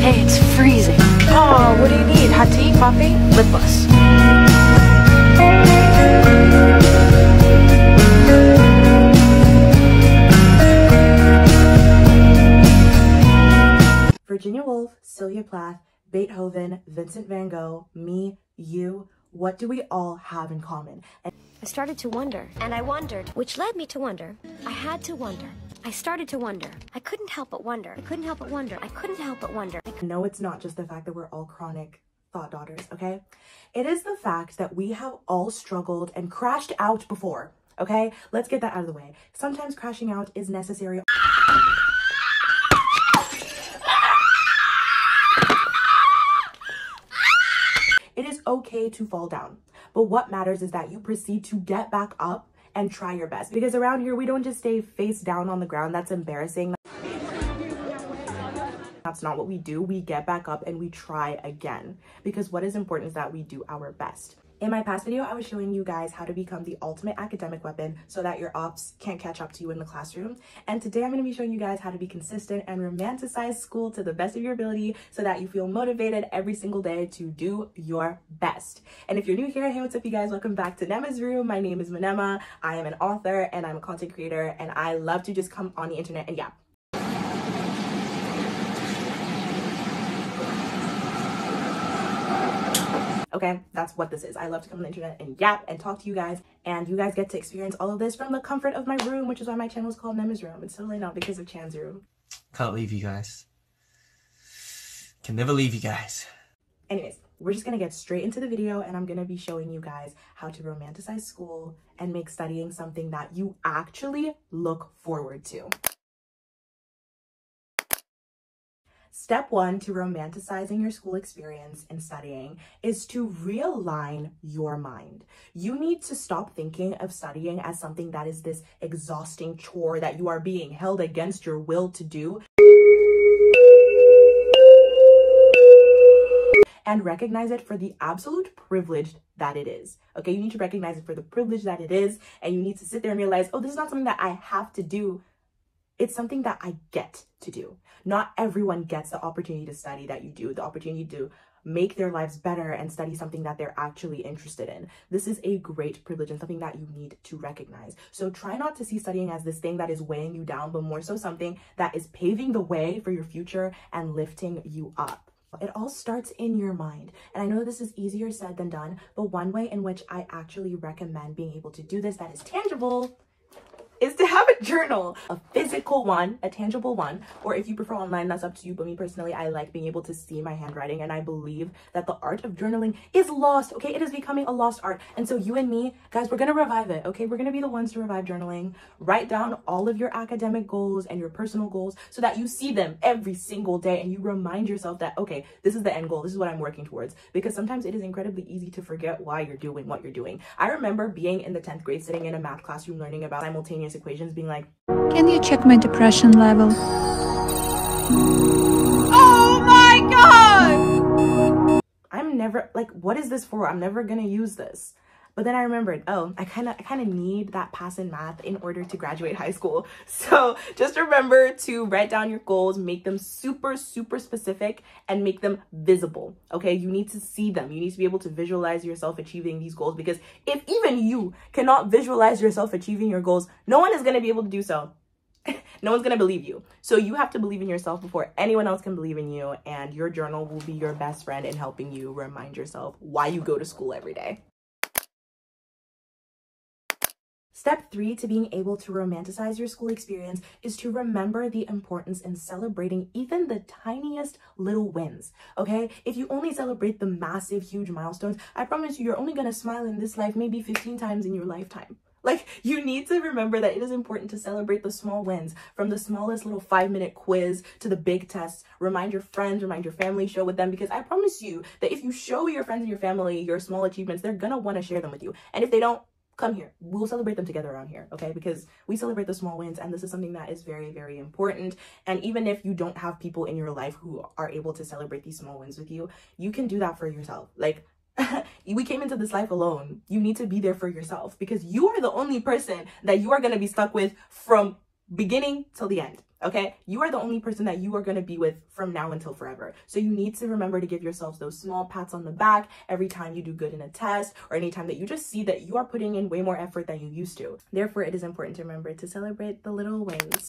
Hey, it's freezing. Oh, what do you need? Hot tea, coffee, lip gloss. Virginia Woolf, Sylvia Plath, Beethoven, Vincent van Gogh, me, you, what do we all have in common? I started to wonder, and I wondered, which led me to wonder. I had to wonder. I started to wonder. I couldn't help but wonder. I couldn't help but wonder. I couldn't help but wonder. No, it's not just the fact that we're all chronic thought daughters, okay? It is the fact that we have all struggled and crashed out before, okay? Let's get that out of the way. Sometimes crashing out is necessary. It is okay to fall down, but what matters is that you proceed to get back up and try your best, because around here we don't just stay face down on the ground. That's embarrassing. That's not what we do. We get back up and we try again, because what is important is that we do our best. In my past video, I was showing you guys how to become the ultimate academic weapon so that your ops can't catch up to you in the classroom. And today I'm going to be showing you guys how to be consistent and romanticize school to the best of your ability so that you feel motivated every single day to do your best. And if you're new here, hey, what's up you guys? Welcome back to Nema's Room. My name is Manema. I am an author and I'm a content creator, and I love to just come on the internet and yap. Okay, that's what this is. I love to come on the internet and yap and talk to you guys, and you guys get to experience all of this from the comfort of my room, which is why my channel is called Nema's Room. It's totally not because of Chan's room. Can't leave you guys. Can never leave you guys. Anyways, we're just gonna get straight into the video, and I'm gonna be showing you guys how to romanticize school and make studying something that you actually look forward to. Step 1 to romanticizing your school experience and studying is to realign your mind. You need to stop thinking of studying as something that is this exhausting chore that you are being held against your will to do, and recognize it for the absolute privilege that it is. Okay, you need to recognize it for the privilege that it is, and you need to sit there and realize, oh, this is not something that I have to do. It's something that I get to do. Not everyone gets the opportunity to study that you do, the opportunity to make their lives better and study something that they're actually interested in. This is a great privilege and something that you need to recognize. So try not to see studying as this thing that is weighing you down, but more so something that is paving the way for your future and lifting you up. It all starts in your mind. And I know this is easier said than done, but one way in which I actually recommend being able to do this that is tangible is to have a journal, a physical one, a tangible one, or if you prefer online, that's up to you. But me personally, I like being able to see my handwriting, and I believe that the art of journaling is lost, okay? It is becoming a lost art. And so you and me, guys, we're gonna revive it, okay? We're gonna be the ones to revive journaling. Write down all of your academic goals and your personal goals so that you see them every single day and you remind yourself that, okay, this is the end goal, this is what I'm working towards. Because sometimes it is incredibly easy to forget why you're doing what you're doing. I remember being in the 10th grade, sitting in a math classroom learning about simultaneous equations, being like, can you check my depression level? oh my god, I'm never, like, what is this for? I'm never gonna use this. But then I remembered, oh, I kind of need that pass in math in order to graduate high school. So just remember to write down your goals, make them super, super specific, and make them visible, okay? You need to see them. You need to be able to visualize yourself achieving these goals, because if even you cannot visualize yourself achieving your goals, no one is going to be able to do so. No one's going to believe you. So you have to believe in yourself before anyone else can believe in you, and your journal will be your best friend in helping you remind yourself why you go to school every day. Step 3 to being able to romanticize your school experience is to remember the importance in celebrating even the tiniest little wins, okay? If you only celebrate the massive, huge milestones, I promise you, you're only gonna smile in this life maybe 15 times in your lifetime. Like, you need to remember that it is important to celebrate the small wins, from the smallest little 5-minute quiz to the big tests. Remind your friends, remind your family, share with them, because I promise you that if you show your friends and your family your small achievements, they're gonna wanna share them with you. And if they don't, come here, we'll celebrate them together around here, okay? Because we celebrate the small wins, and this is something that is very, very important. And even if you don't have people in your life who are able to celebrate these small wins with you, you can do that for yourself. Like, we came into this life alone. You need to be there for yourself, because you are the only person that you are going to be stuck with from beginning till the end. Okay, you are the only person that you are going to be with from now until forever. So you need to remember to give yourselves those small pats on the back every time you do good in a test, or anytime that you just see that you are putting in way more effort than you used to. Therefore, it is important to remember to celebrate the little wins.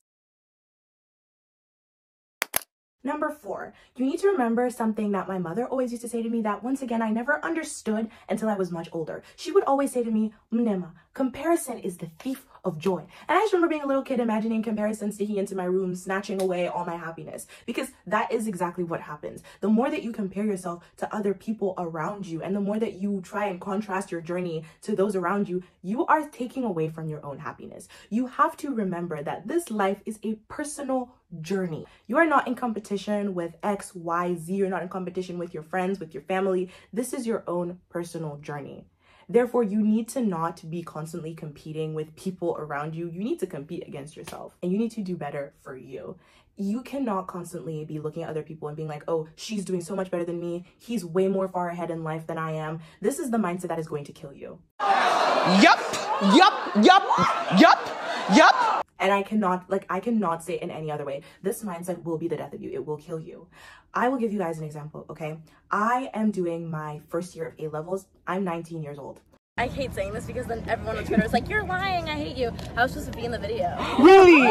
Number 4, you need to remember something that my mother always used to say to me that, once again, I never understood until I was much older. She would always say to me, Mnema, comparison is the thief of joy. And I just remember being a little kid imagining comparison sneaking into my room, snatching away all my happiness, because that is exactly what happens. The more that you compare yourself to other people around you, and the more that you try and contrast your journey to those around you, you are taking away from your own happiness. You have to remember that this life is a personal journey. You are not in competition with X, Y, Z. You're not in competition with your friends, with your family. This is your own personal journey. Therefore, you need to not be constantly competing with people around you. You need to compete against yourself, and you need to do better for you. You cannot constantly be looking at other people and being like, oh, she's doing so much better than me. He's way more far ahead in life than I am. This is the mindset that is going to kill you. Yup. And I cannot say it in any other way. This mindset will be the death of you. It will kill you. I will give you guys an example, okay? I am doing my first year of A-levels. I'm 19 years old. I hate saying this because then everyone on Twitter is like, you're lying, I hate you. I was supposed to be in the video. Really?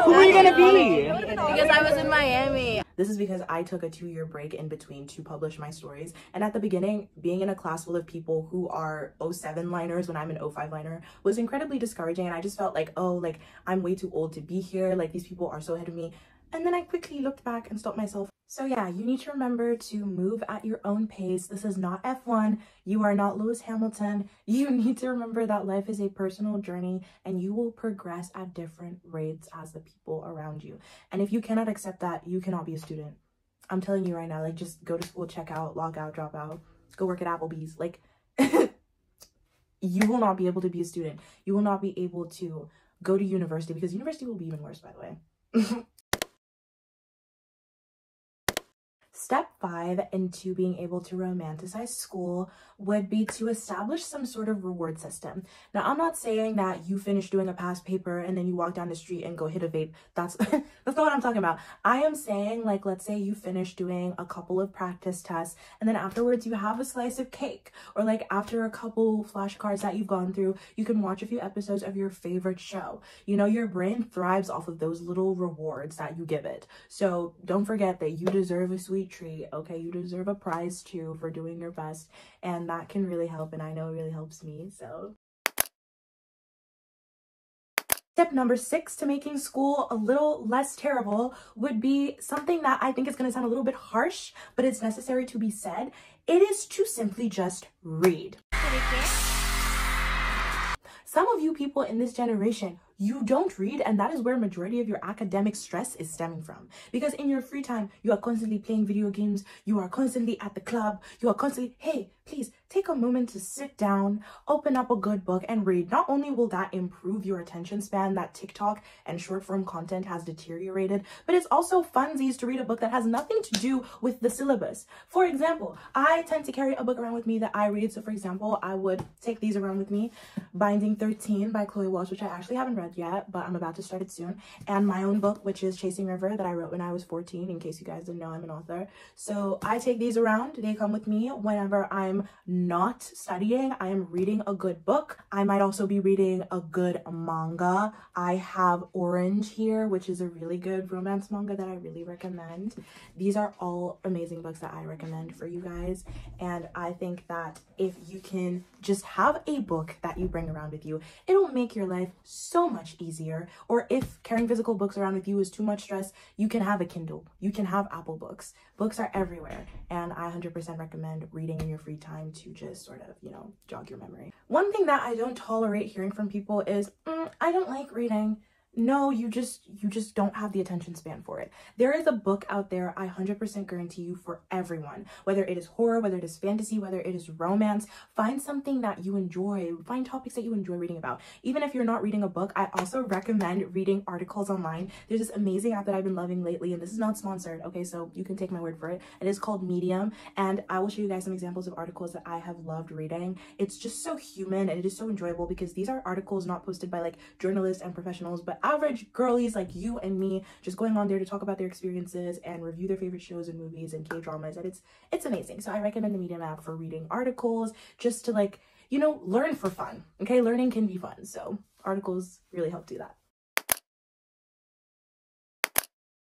Who were you gonna be? Because I was in Miami. This is because I took a 2-year break in between to publish my stories. And at the beginning, being in a class full of people who are 07 liners when I'm an 05 liner was incredibly discouraging. And I just felt like, oh, like I'm way too old to be here. Like these people are so ahead of me. And then I quickly looked back and stopped myself. So yeah, you need to remember to move at your own pace. This is not F1. You are not Lewis Hamilton. You need to remember that life is a personal journey and you will progress at different rates as the people around you. And if you cannot accept that, you cannot be a student. I'm telling you right now, like just go to school, check out, log out, drop out, go work at Applebee's. Like you will not be able to be a student. You will not be able to go to university, because university will be even worse, by the way. Step 5 into being able to romanticize school would be to establish some sort of reward system. Now, I'm not saying that you finish doing a past paper and then you walk down the street and go hit a vape. That's that's not what I'm talking about. I am saying, like, let's say you finish doing a couple of practice tests and then afterwards you have a slice of cake, or like after a couple flashcards that you've gone through, you can watch a few episodes of your favorite show. You know, your brain thrives off of those little rewards that you give it. So don't forget that you deserve a sweet treat, okay? You deserve a prize too for doing your best, and that can really help, and I know it really helps me. So step number 6 to making school a little less terrible would be something that I think is going to sound a little bit harsh, but it's necessary to be said. It is to simply just read. Some of you people in this generation, you don't read, and that is where majority of your academic stress is stemming from. Because in your free time, you are constantly playing video games, you are constantly at the club, you are constantly, hey, please take a moment to sit down, open up a good book and read. Not only will that improve your attention span that TikTok and short form content has deteriorated, but it's also funsies to read a book that has nothing to do with the syllabus. For example, I tend to carry a book around with me that I read. So for example, I would take these around with me, Binding 13 by Chloe Walsh, which I actually haven't read yet, but I'm about to start it soon, and my own book, which is Chasing River, that I wrote when I was 14, in case you guys didn't know I'm an author. So I take these around. They come with me whenever I'm not studying. I am reading a good book. I might also be reading a good manga. I have Orange here, which is a really good romance manga that I really recommend. These are all amazing books that I recommend for you guys, and I think that if you can just have a book that you bring around with you, it'll make your life so much easier. Or if carrying physical books around with you is too much stress, you can have a Kindle, you can have Apple Books. Books are everywhere, and I 100% recommend reading in your free time to just sort of, you know, jog your memory. One thing that I don't tolerate hearing from people is, I don't like reading. No, you just don't have the attention span for it. There is a book out there, I 100% guarantee you, for everyone. Whether it is horror, whether it is fantasy, whether it is romance, find something that you enjoy. Find topics that you enjoy reading about. Even if you're not reading a book, I also recommend reading articles online. There's this amazing app that I've been loving lately, and this is not sponsored, okay? So you can take my word for it. It is called Medium, and I will show you guys some examples of articles that I have loved reading. It's just so human, and it is so enjoyable because these are articles not posted by like journalists and professionals, but average girlies like you and me just going on there to talk about their experiences and review their favorite shows and movies and K-dramas, and it's amazing. So I recommend the Medium app for reading articles, just to like, you know, learn for fun. Okay, learning can be fun, so articles really help do that.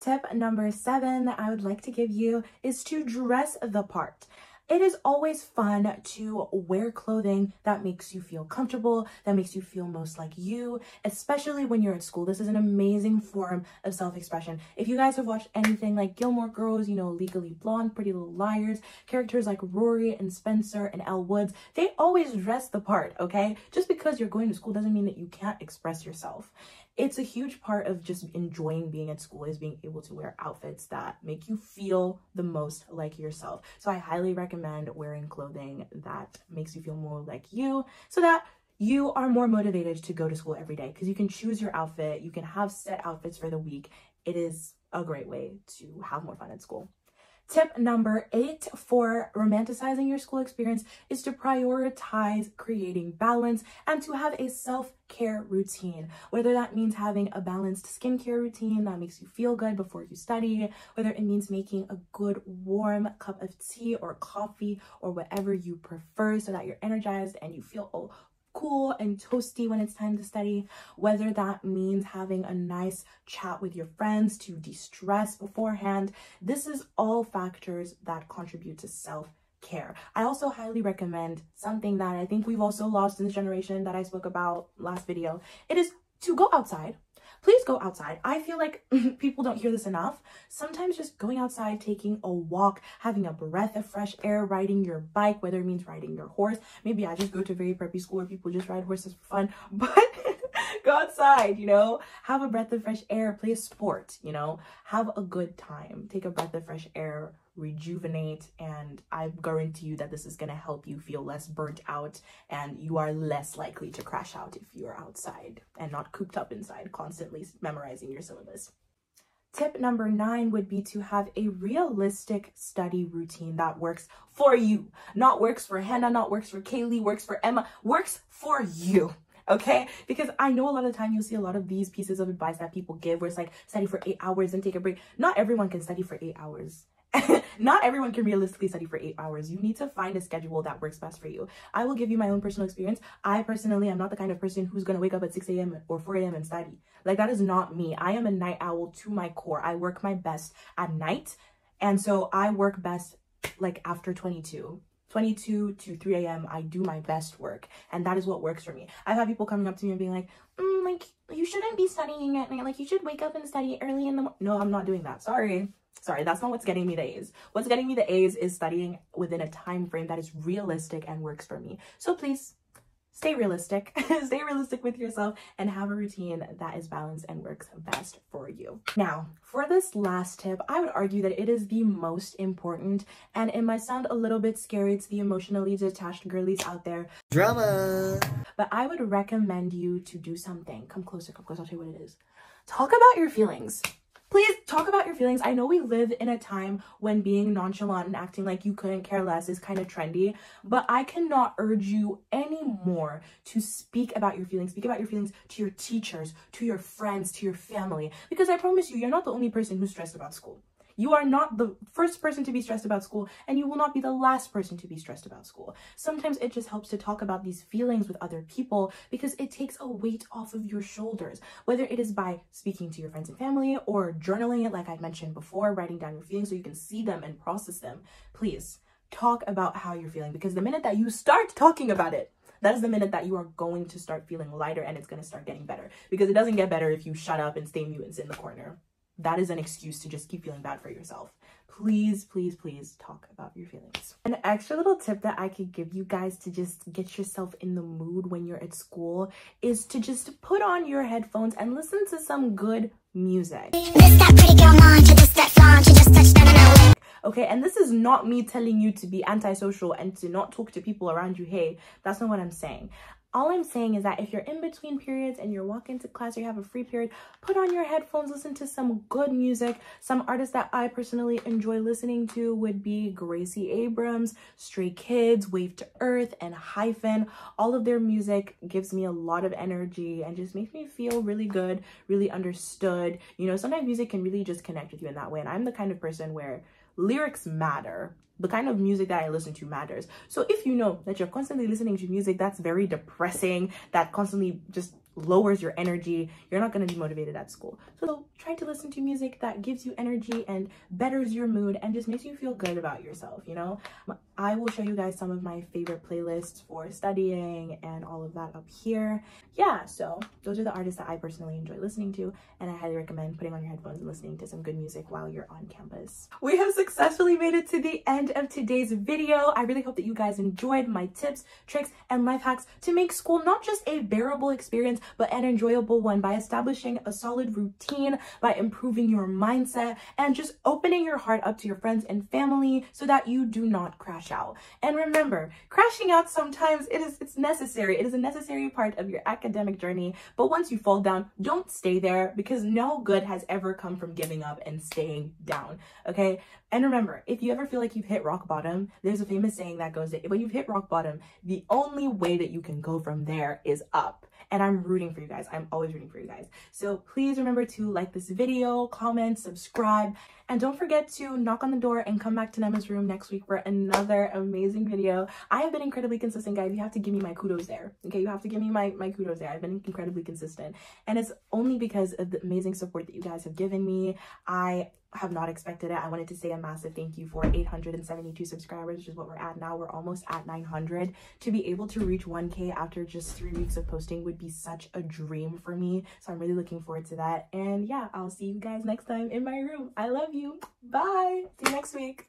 Tip number 7 that I would like to give you is to dress the part. It is always fun to wear clothing that makes you feel comfortable, that makes you feel most like you, especially when you're at school. This is an amazing form of self-expression. If you guys have watched anything like Gilmore Girls, you know, Legally Blonde, Pretty Little Liars, characters like Rory and Spencer and Elle Woods, they always dress the part, okay? Just because you're going to school doesn't mean that you can't express yourself. It's a huge part of just enjoying being at school, is being able to wear outfits that make you feel the most like yourself. So I highly recommend wearing clothing that makes you feel more like you, so that you are more motivated to go to school every day, because you can choose your outfit, you can have set outfits for the week. It is a great way to have more fun at school. Tip number 8 for romanticizing your school experience is to prioritize creating balance and to have a self-care routine. Whether that means having a balanced skincare routine that makes you feel good before you study, whether it means making a good warm cup of tea or coffee or whatever you prefer so that you're energized and you feel cool and toasty when it's time to study, whether that means having a nice chat with your friends to de-stress beforehand. This is all factors that contribute to self-care. I also highly recommend something that I think we've also lost in this generation that I spoke about last video. It is to go outside. Please go outside. I feel like people don't hear this enough. Sometimes just going outside, taking a walk, having a breath of fresh air, riding your bike, whether it means riding your horse. Maybe I just go to a very preppy school where people just ride horses for fun, but go outside, you know, have a breath of fresh air, play a sport, you know, have a good time, take a breath of fresh air, rejuvenate, and I guarantee you that this is going to help you feel less burnt out, and you are less likely to crash out if you're outside and not cooped up inside constantly memorizing your syllabus. Tip number 9 would be to have a realistic study routine that works for you, not works for Hannah, not works for Kaylee, works for Emma, works for you. Okay, because I know a lot of the time you'll see a lot of these pieces of advice that people give where it's like study for 8 hours and take a break. Not everyone can study for 8 hours. Not everyone can realistically study for 8 hours. You need to find a schedule that works best for you. I will give you my own personal experience. I personally am not the kind of person who's going to wake up at 6 a.m. or 4 a.m. and study. Like, that is not me. I am a night owl to my core. I work my best at night. And so I work best like after 22 to 3 a.m. I do my best work. And that is what works for me. I've had people coming up to me and being like, like, you shouldn't be studying at night. Like, you should wake up and study early in the morning. No, I'm not doing that. Sorry, that's not what's getting me the A's. What's getting me the A's is studying within a time frame that is realistic and works for me. So please stay realistic. Stay realistic with yourself and have a routine that is balanced and works best for you. Now, for this last tip, I would argue that it is the most important, and it might sound a little bit scary to the emotionally detached girlies out there. Drama! But I would recommend you to do something. Come closer, I'll tell you what it is. Talk about your feelings. Please talk about your feelings. I know we live in a time when being nonchalant and acting like you couldn't care less is kind of trendy, but I cannot urge you anymore to speak about your feelings. Speak about your feelings to your teachers, to your friends, to your family, because I promise you, you're not the only person who's stressed about school. You are not the first person to be stressed about school, and you will not be the last person to be stressed about school. Sometimes it just helps to talk about these feelings with other people because it takes a weight off of your shoulders, whether it is by speaking to your friends and family or journaling it like I mentioned before, writing down your feelings so you can see them and process them. Please talk about how you're feeling, because the minute that you start talking about it, that is the minute that you are going to start feeling lighter, and it's going to start getting better, because it doesn't get better if you shut up and stay mute and sit in the corner. That is an excuse to just keep feeling bad for yourself. Please, please, please talk about your feelings. An extra little tip that I could give you guys to just get yourself in the mood when you're at school is to just put on your headphones and listen to some good music. Okay, and this is not me telling you to be antisocial and to not talk to people around you. Hey, that's not what I'm saying. All I'm saying is that if you're in between periods and you're walking to class or you have a free period, put on your headphones, listen to some good music. Some artists that I personally enjoy listening to would be Gracie Abrams, Stray Kids, Wave to Earth, and Hyphen. All of their music gives me a lot of energy and just makes me feel really good, really understood. You know, sometimes music can really just connect with you in that way. And I'm the kind of person where lyrics matter. The kind of music that I listen to matters. So if you know that you're constantly listening to music that's very depressing, that constantly just lowers your energy, you're not going to be motivated at school. So try to listen to music that gives you energy and betters your mood and just makes you feel good about yourself, you know? I will show you guys some of my favorite playlists for studying and all of that up here. Yeah, so those are the artists that I personally enjoy listening to, and I highly recommend putting on your headphones and listening to some good music while you're on campus. We have successfully made it to the end of today's video. I really hope that you guys enjoyed my tips, tricks, and life hacks to make school not just a bearable experience, but an enjoyable one by establishing a solid routine, by improving your mindset, and just opening your heart up to your friends and family so that you do not crash out. And remember, crashing out sometimes it's necessary. It is a necessary part of your academic journey. But once you fall down, don't stay there, because no good has ever come from giving up and staying down. Okay? And remember, if you ever feel like you've hit rock bottom, there's a famous saying that goes that when you've hit rock bottom, the only way that you can go from there is up. And I'm rooting for you guys. I'm always rooting for you guys. So please remember to like this video, comment, subscribe, and don't forget to knock on the door and come back to Nema's room next week for another amazing video. I have been incredibly consistent, guys. You have to give me my kudos there. Okay, you have to give me my kudos there. I've been incredibly consistent. And it's only because of the amazing support that you guys have given me. I have not expected it. I wanted to say a massive thank you for 872 subscribers, which is what we're at now. We're almost at 900. To be able to reach 1K after just 3 weeks of posting would be such a dream for me. So I'm really looking forward to that. And yeah, I'll see you guys next time in my room. I love you. Bye. See you next week.